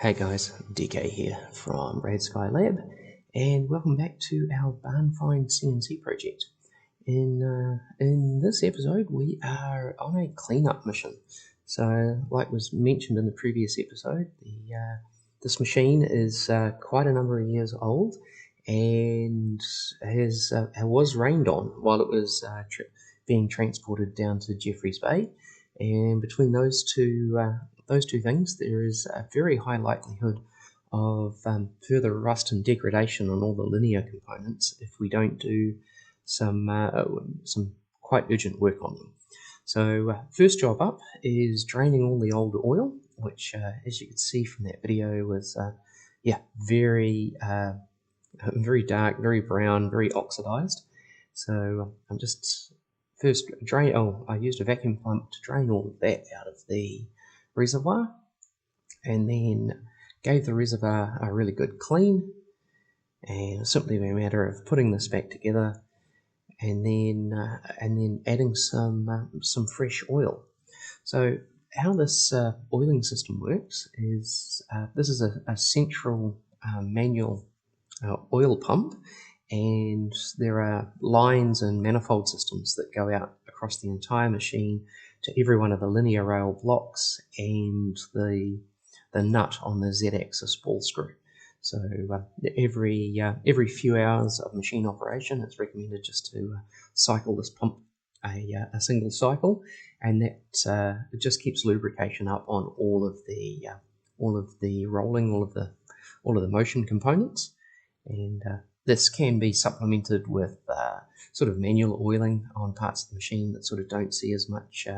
Hey guys, DK here from Rad Sky Lab, and welcome back to our barn find CNC project. In this episode, we are on a cleanup mission. So, like was mentioned in the previous episode, this machine is quite a number of years old, and was rained on while it was being transported down to Jeffreys Bay. And between those two things, there is a very high likelihood of further rust and degradation on all the linear components if we don't do some quite urgent work on them. So first job up is draining all the old oil, which as you can see from that video was very dark, very brown, very oxidized. So I'm just first I used a vacuum pump to drain all of that out of the reservoir, and then gave the reservoir a really good clean, and simply a matter of putting this back together and then adding some fresh oil. So how this oiling system works is this is a central manual oil pump, and there are lines and manifold systems that go out across the entire machine to every one of the linear rail blocks and the nut on the Z-axis ball screw. So every few hours of machine operation, it's recommended just to cycle this pump a single cycle, and that it just keeps lubrication up on all of the rolling, all of the motion components. And this can be supplemented with sort of manual oiling on parts of the machine that sort of don't see as much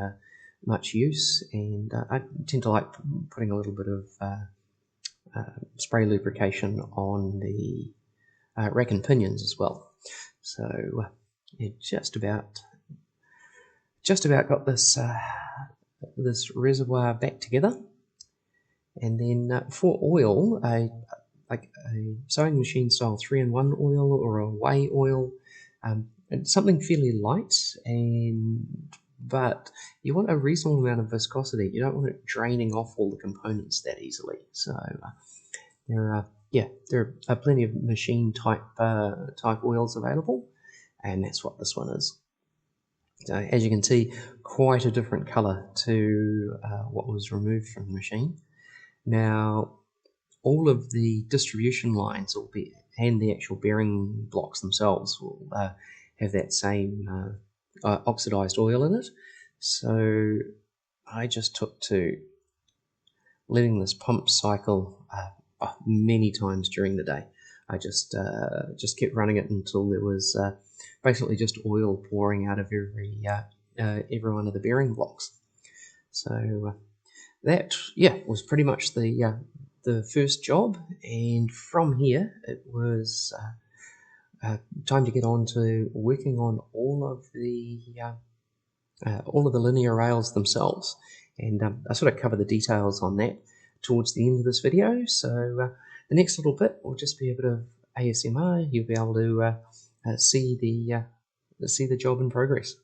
use. And I tend to like putting a little bit of spray lubrication on the rack and pinions as well. So it just about got this reservoir back together. And then for oil, like a sewing machine style 3-in-1 oil or a whey oil, something fairly light, but you want a reasonable amount of viscosity. You don't want it draining off all the components that easily. So there are plenty of machine type oils available, and that's what this one is. So as you can see, quite a different color to what was removed from the machine. Now, all of the distribution lines and the actual bearing blocks themselves will have that same oxidized oil in it. So I just took to letting this pump cycle many times during the day. I just kept running it until there was basically just oil pouring out of every one of the bearing blocks. So that was pretty much the first job, and from here it was time to get on to working on all of the linear rails themselves, and I sort of cover the details on that towards the end of this video. So the next little bit will just be a bit of ASMR. You'll be able to see the job in progress.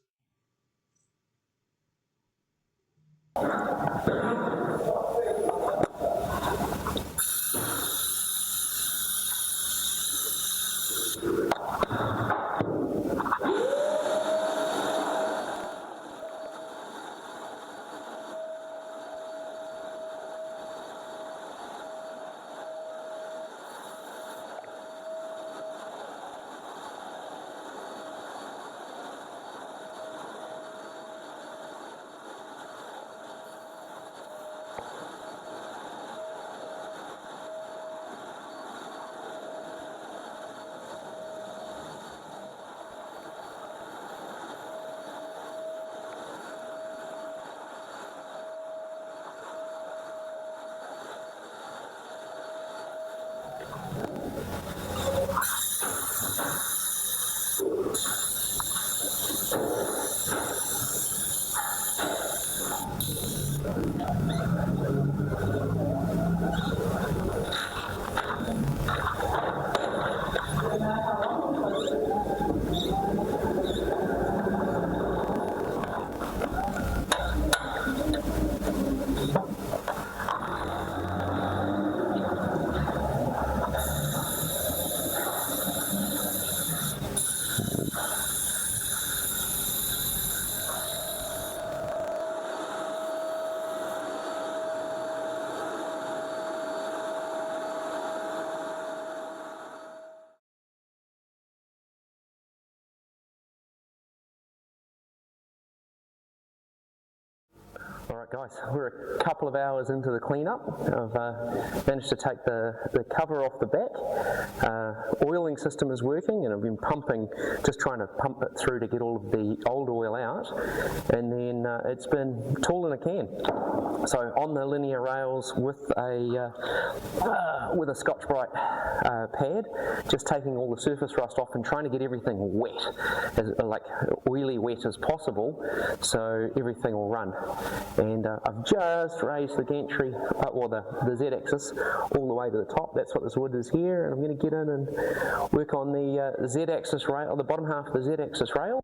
Alright guys, we're a couple of hours into the cleanup. I've managed to take the cover off the back. Oiling system is working, and I've been pumping, just trying to pump it through to get all of the old oil out, and then it's been tool in a can. So on the linear rails with a Scotch-Brite pad, just taking all the surface rust off and trying to get everything wet, like oily wet as possible, so everything will run. And I've just raised the gantry, or the Z-axis, all the way to the top. That's what this wood is here, and I'm going to get in and work on the Z-axis rail, or the bottom half of the Z-axis rail.